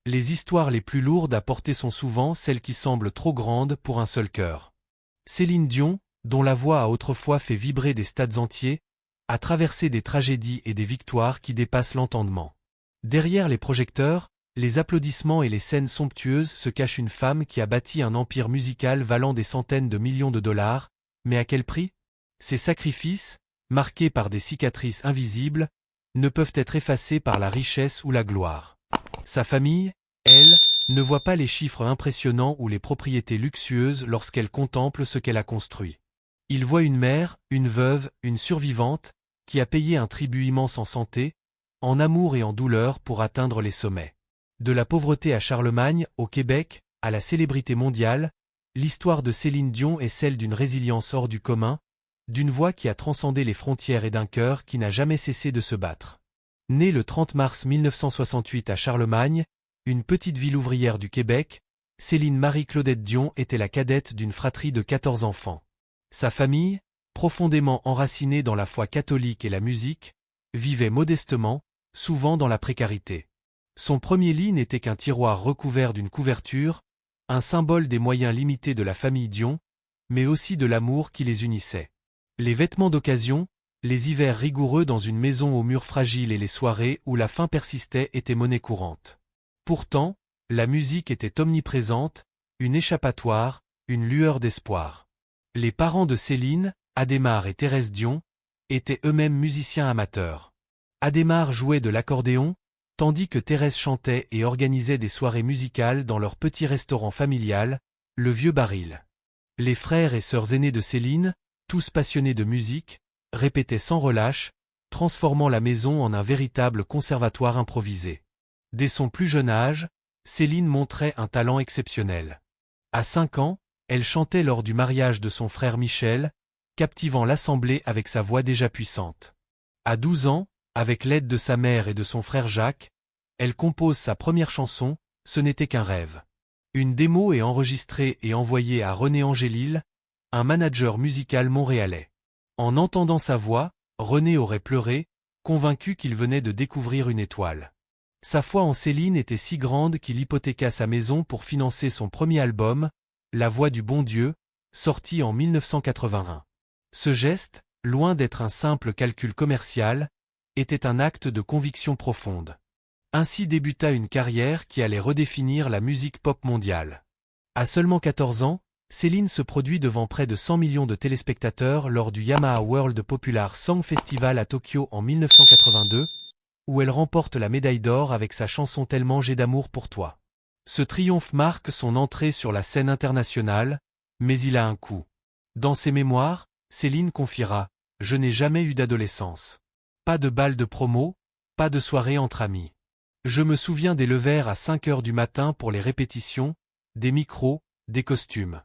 Les histoires les plus lourdes à porter sont souvent celles qui semblent trop grandes pour un seul cœur. Céline Dion, dont la voix a autrefois fait vibrer des stades entiers, a traversé des tragédies et des victoires qui dépassent l'entendement. Derrière les projecteurs, les applaudissements et les scènes somptueuses se cache une femme qui a bâti un empire musical valant des centaines de millions de dollars, mais à quel prix? Ses sacrifices, marqués par des cicatrices invisibles, ne peuvent être effacés par la richesse ou la gloire. Sa famille, elle, ne voit pas les chiffres impressionnants ou les propriétés luxueuses lorsqu'elle contemple ce qu'elle a construit. Il voit une mère, une veuve, une survivante, qui a payé un tribut immense en santé, en amour et en douleur pour atteindre les sommets. De la pauvreté à Charlemagne, au Québec, à la célébrité mondiale, l'histoire de Céline Dion est celle d'une résilience hors du commun, d'une voix qui a transcendé les frontières et d'un cœur qui n'a jamais cessé de se battre. Née le 30 mars 1968 à Charlemagne, une petite ville ouvrière du Québec, Céline Marie-Claudette Dion était la cadette d'une fratrie de 14 enfants. Sa famille, profondément enracinée dans la foi catholique et la musique, vivait modestement, souvent dans la précarité. Son premier lit n'était qu'un tiroir recouvert d'une couverture, un symbole des moyens limités de la famille Dion, mais aussi de l'amour qui les unissait. Les vêtements d'occasion, les hivers rigoureux dans une maison aux murs fragiles et les soirées où la faim persistait étaient monnaie courante. Pourtant, la musique était omniprésente, une échappatoire, une lueur d'espoir. Les parents de Céline, Adhémar et Thérèse Dion, étaient eux-mêmes musiciens amateurs. Adhémar jouait de l'accordéon, tandis que Thérèse chantait et organisait des soirées musicales dans leur petit restaurant familial, le Vieux Baril. Les frères et sœurs aînés de Céline, tous passionnés de musique, répétaient sans relâche, transformant la maison en un véritable conservatoire improvisé. Dès son plus jeune âge, Céline montrait un talent exceptionnel. À 5 ans, elle chantait lors du mariage de son frère Michel, captivant l'assemblée avec sa voix déjà puissante. À 12 ans, avec l'aide de sa mère et de son frère Jacques, elle compose sa première chanson, Ce n'était qu'un rêve. Une démo est enregistrée et envoyée à René Angélil, un manager musical montréalais. En entendant sa voix, René aurait pleuré, convaincu qu'il venait de découvrir une étoile. Sa foi en Céline était si grande qu'il hypothéqua sa maison pour financer son premier album, La Voix du bon Dieu, sorti en 1981. Ce geste, loin d'être un simple calcul commercial, était un acte de conviction profonde. Ainsi débuta une carrière qui allait redéfinir la musique pop mondiale. À seulement 14 ans, Céline se produit devant près de 100 millions de téléspectateurs lors du Yamaha World Popular Song Festival à Tokyo en 1982, où elle remporte la médaille d'or avec sa chanson Tellement j'ai d'amour pour toi. Ce triomphe marque son entrée sur la scène internationale, mais il a un coût. Dans ses mémoires, Céline confiera « Je n'ai jamais eu d'adolescence. Pas de bal de promo, pas de soirée entre amis. Je me souviens des levers à 5 heures du matin pour les répétitions, des micros, des costumes. »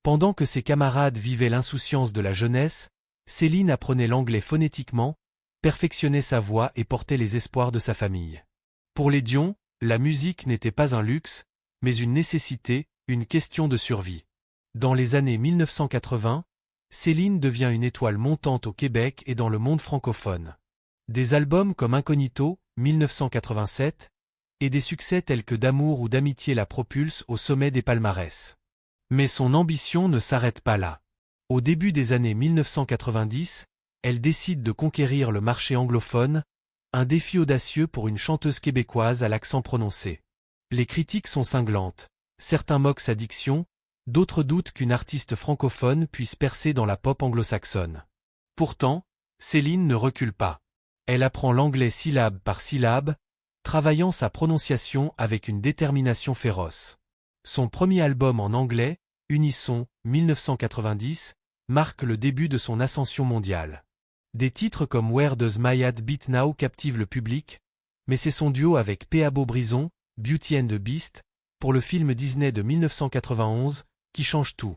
Pendant que ses camarades vivaient l'insouciance de la jeunesse, Céline apprenait l'anglais phonétiquement, perfectionnait sa voix et portait les espoirs de sa famille. Pour les Dion, la musique n'était pas un luxe, mais une nécessité, une question de survie. Dans les années 1980, Céline devient une étoile montante au Québec et dans le monde francophone. Des albums comme Incognito, 1987, et des succès tels que D'amour ou d'amitié la propulsent au sommet des palmarès. Mais son ambition ne s'arrête pas là. Au début des années 1990, elle décide de conquérir le marché anglophone, un défi audacieux pour une chanteuse québécoise à l'accent prononcé. Les critiques sont cinglantes. Certains moquent sa diction, d'autres doutent qu'une artiste francophone puisse percer dans la pop anglo-saxonne. Pourtant, Céline ne recule pas. Elle apprend l'anglais syllabe par syllabe, travaillant sa prononciation avec une détermination féroce. Son premier album en anglais, Unisson, 1990, marque le début de son ascension mondiale. Des titres comme Where Does My Heart Beat Now captivent le public, mais c'est son duo avec Péabo Brison, Beauty and the Beast, pour le film Disney de 1991, qui change tout.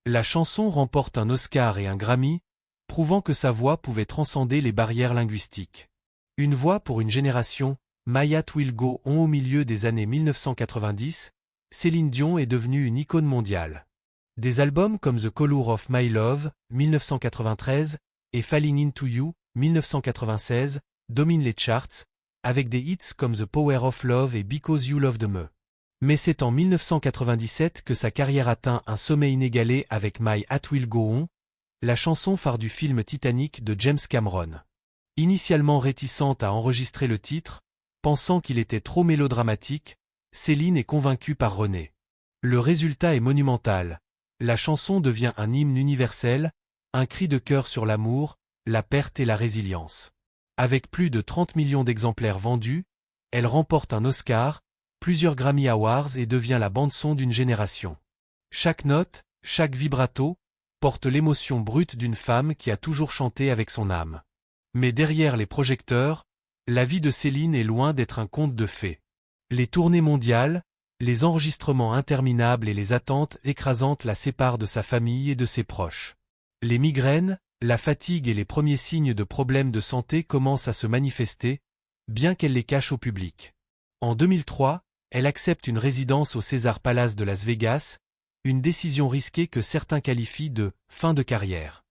La chanson remporte un Oscar et un Grammy, prouvant que sa voix pouvait transcender les barrières linguistiques. Une voix pour une génération, My Heart Will Go On au milieu des années 1990, Céline Dion est devenue une icône mondiale. Des albums comme The Colour of My Love, 1993, et Falling Into You, 1996, dominent les charts, avec des hits comme The Power of Love et Because You Loved Me. Mais c'est en 1997 que sa carrière atteint un sommet inégalé avec My Heart Will Go On, la chanson phare du film Titanic de James Cameron. Initialement réticente à enregistrer le titre, pensant qu'il était trop mélodramatique, Céline est convaincue par René. Le résultat est monumental. La chanson devient un hymne universel, un cri de cœur sur l'amour, la perte et la résilience. Avec plus de 30 millions d'exemplaires vendus, elle remporte un Oscar, plusieurs Grammy Awards et devient la bande-son d'une génération. Chaque note, chaque vibrato, porte l'émotion brute d'une femme qui a toujours chanté avec son âme. Mais derrière les projecteurs, la vie de Céline est loin d'être un conte de fées. Les tournées mondiales, les enregistrements interminables et les attentes écrasantes la séparent de sa famille et de ses proches. Les migraines, la fatigue et les premiers signes de problèmes de santé commencent à se manifester, bien qu'elle les cache au public. En 2003, elle accepte une résidence au Caesars Palace de Las Vegas, une décision risquée que certains qualifient de « fin de carrière ».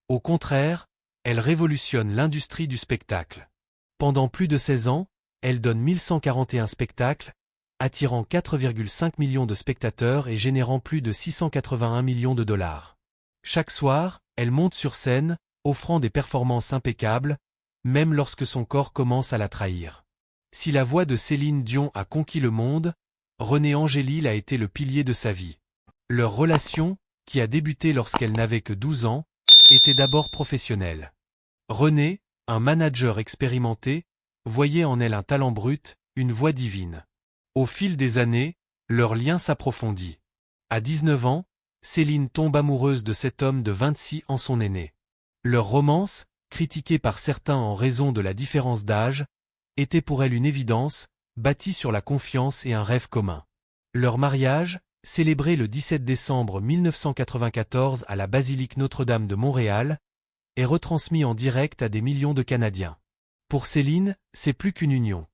Au contraire, elle révolutionne l'industrie du spectacle. Pendant plus de 16 ans, elle donne 1141 spectacles, attirant 4,5 millions de spectateurs et générant plus de 681 millions de dollars. Chaque soir, elle monte sur scène, offrant des performances impeccables, même lorsque son corps commence à la trahir. Si la voix de Céline Dion a conquis le monde, René Angélil a été le pilier de sa vie. Leur relation, qui a débuté lorsqu'elle n'avait que 12 ans, était d'abord professionnelle. René, un manager expérimenté, voyait en elle un talent brut, une voix divine. Au fil des années, leur lien s'approfondit. À 19 ans, Céline tombe amoureuse de cet homme de 26 ans, son aîné. Leur romance, critiquée par certains en raison de la différence d'âge, était pour elle une évidence, bâtie sur la confiance et un rêve commun. Leur mariage, célébré le 17 décembre 1994 à la basilique Notre-Dame de Montréal, est retransmis en direct à des millions de Canadiens. Pour Céline, c'est plus qu'une union.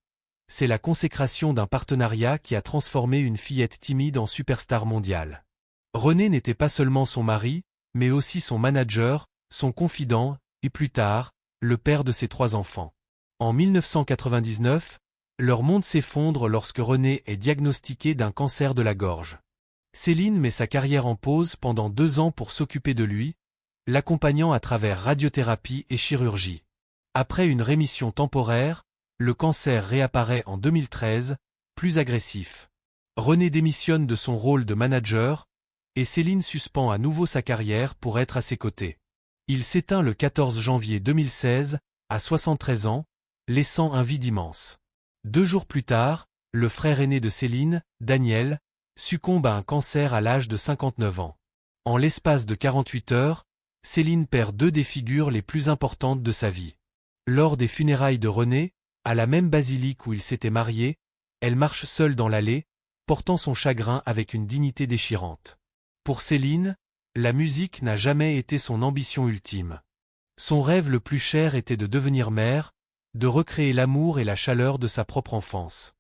C'est la consécration d'un partenariat qui a transformé une fillette timide en superstar mondiale. René n'était pas seulement son mari, mais aussi son manager, son confident, et plus tard, le père de ses 3 enfants. En 1999, leur monde s'effondre lorsque René est diagnostiqué d'un cancer de la gorge. Céline met sa carrière en pause pendant 2 ans pour s'occuper de lui, l'accompagnant à travers radiothérapie et chirurgie. Après une rémission temporaire, le cancer réapparaît en 2013, plus agressif. René démissionne de son rôle de manager, et Céline suspend à nouveau sa carrière pour être à ses côtés. Il s'éteint le 14 janvier 2016, à 73 ans, laissant un vide immense. 2 jours plus tard, le frère aîné de Céline, Daniel, succombe à un cancer à l'âge de 59 ans. En l'espace de 48 heures, Céline perd 2 des figures les plus importantes de sa vie. Lors des funérailles de René, à la même basilique où il s'était marié, elle marche seule dans l'allée, portant son chagrin avec une dignité déchirante. Pour Céline, la musique n'a jamais été son ambition ultime. Son rêve le plus cher était de devenir mère, de recréer l'amour et la chaleur de sa propre enfance.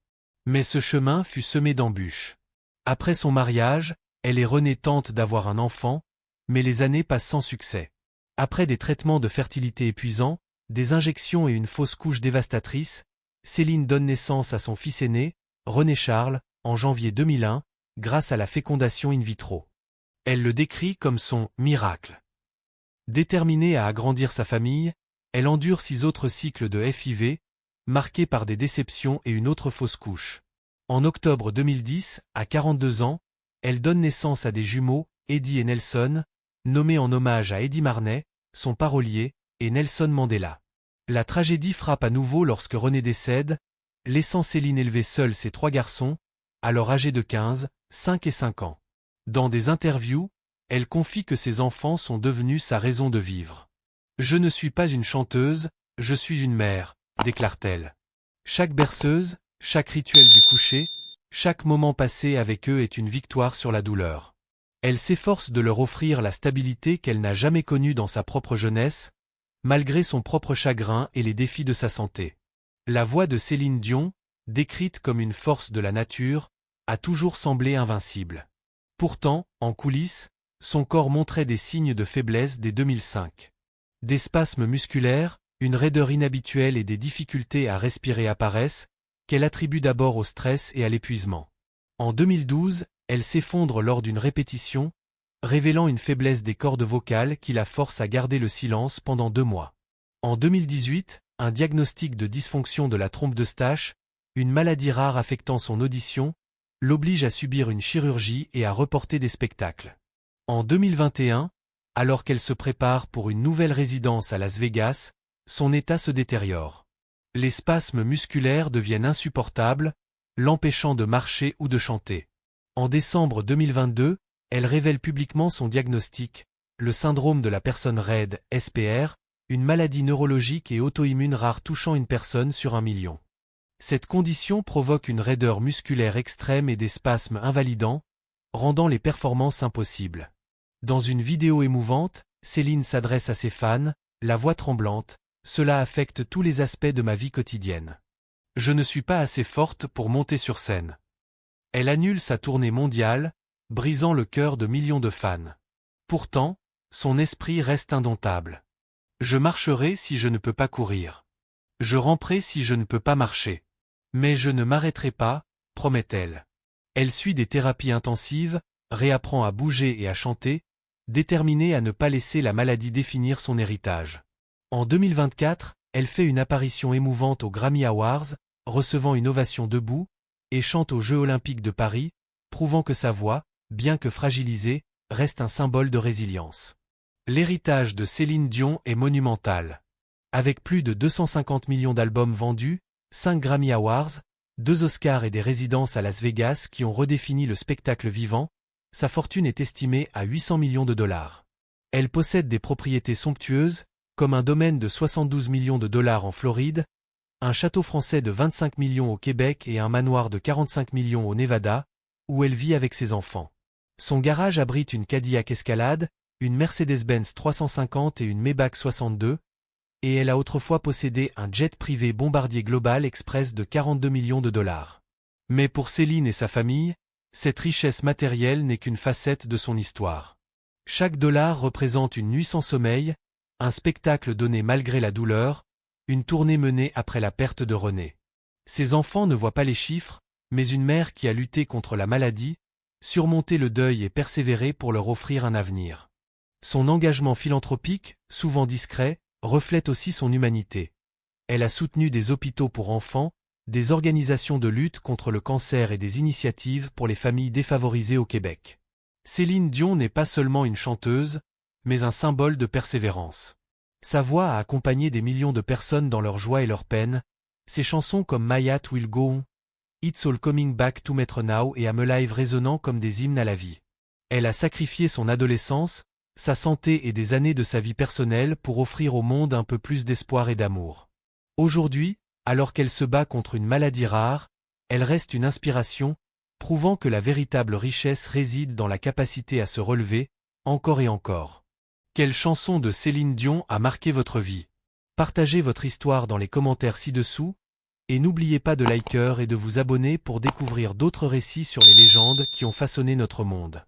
Mais ce chemin fut semé d'embûches. Après son mariage, elle et René tentent d'avoir un enfant, mais les années passent sans succès. Après des traitements de fertilité épuisants, des injections et une fausse couche dévastatrice, Céline donne naissance à son fils aîné, René Charles, en janvier 2001, grâce à la fécondation in vitro. Elle le décrit comme son « miracle ». Déterminée à agrandir sa famille, elle endure 6 autres cycles de FIV, marqués par des déceptions et une autre fausse couche. En octobre 2010, à 42 ans, elle donne naissance à des jumeaux, Eddie et Nelson, nommés en hommage à Eddie Marnay, son parolier, et Nelson Mandela. La tragédie frappe à nouveau lorsque René décède, laissant Céline élever seule ses 3 garçons, alors âgés de 15, 5 et 5 ans. Dans des interviews, elle confie que ses enfants sont devenus sa raison de vivre. « Je ne suis pas une chanteuse, je suis une mère », déclare-t-elle. Chaque berceuse, chaque rituel du coucher, chaque moment passé avec eux est une victoire sur la douleur. Elle s'efforce de leur offrir la stabilité qu'elle n'a jamais connue dans sa propre jeunesse, malgré son propre chagrin et les défis de sa santé. La voix de Céline Dion, décrite comme une force de la nature, a toujours semblé invincible. Pourtant, en coulisses, son corps montrait des signes de faiblesse dès 2005. Des spasmes musculaires, une raideur inhabituelle et des difficultés à respirer apparaissent, qu'elle attribue d'abord au stress et à l'épuisement. En 2012, elle s'effondre lors d'une répétition, révélant une faiblesse des cordes vocales qui la force à garder le silence pendant 2 mois. En 2018, un diagnostic de dysfonction de la trompe d'Eustache, une maladie rare affectant son audition, l'oblige à subir une chirurgie et à reporter des spectacles. En 2021, alors qu'elle se prépare pour une nouvelle résidence à Las Vegas, son état se détériore. Les spasmes musculaires deviennent insupportables, l'empêchant de marcher ou de chanter. En décembre 2022, elle révèle publiquement son diagnostic, le syndrome de la personne raide, SPR, une maladie neurologique et auto-immune rare touchant une personne sur 1 million. Cette condition provoque une raideur musculaire extrême et des spasmes invalidants, rendant les performances impossibles. Dans une vidéo émouvante, Céline s'adresse à ses fans, la voix tremblante, « Cela affecte tous les aspects de ma vie quotidienne. Je ne suis pas assez forte pour monter sur scène. » Elle annule sa tournée mondiale, brisant le cœur de millions de fans. Pourtant, son esprit reste indomptable. « Je marcherai si je ne peux pas courir. Je ramperai si je ne peux pas marcher. Mais je ne m'arrêterai pas, promet-elle. » Elle suit des thérapies intensives, réapprend à bouger et à chanter, déterminée à ne pas laisser la maladie définir son héritage. En 2024, elle fait une apparition émouvante aux Grammy Awards, recevant une ovation debout, et chante aux Jeux Olympiques de Paris, prouvant que sa voix, bien que fragilisée, reste un symbole de résilience. L'héritage de Céline Dion est monumental. Avec plus de 250 millions d'albums vendus, 5 Grammy Awards, 2 Oscars et des résidences à Las Vegas qui ont redéfini le spectacle vivant, sa fortune est estimée à 800 millions de dollars. Elle possède des propriétés somptueuses, comme un domaine de 72 millions de dollars en Floride, un château français de 25 millions au Québec et un manoir de 45 millions au Nevada, où elle vit avec ses enfants. Son garage abrite une Cadillac Escalade, une Mercedes-Benz 350 et une Maybach 62, et elle a autrefois possédé un jet privé Bombardier Global Express de 42 millions de dollars. Mais pour Céline et sa famille, cette richesse matérielle n'est qu'une facette de son histoire. Chaque dollar représente une nuit sans sommeil, un spectacle donné malgré la douleur, une tournée menée après la perte de René. Ses enfants ne voient pas les chiffres, mais une mère qui a lutté contre la maladie, surmonté le deuil et persévéré pour leur offrir un avenir. Son engagement philanthropique, souvent discret, reflète aussi son humanité. Elle a soutenu des hôpitaux pour enfants, des organisations de lutte contre le cancer et des initiatives pour les familles défavorisées au Québec. Céline Dion n'est pas seulement une chanteuse, mais un symbole de persévérance. Sa voix a accompagné des millions de personnes dans leur joie et leur peine, ses chansons comme My Heart Will Go On, It's All Coming Back to Metro Now et I'm Alive résonnant comme des hymnes à la vie. Elle a sacrifié son adolescence, sa santé et des années de sa vie personnelle pour offrir au monde un peu plus d'espoir et d'amour. Aujourd'hui, alors qu'elle se bat contre une maladie rare, elle reste une inspiration, prouvant que la véritable richesse réside dans la capacité à se relever, encore et encore. Quelle chanson de Céline Dion a marqué votre vie? Partagez votre histoire dans les commentaires ci-dessous, et n'oubliez pas de liker et de vous abonner pour découvrir d'autres récits sur les légendes qui ont façonné notre monde.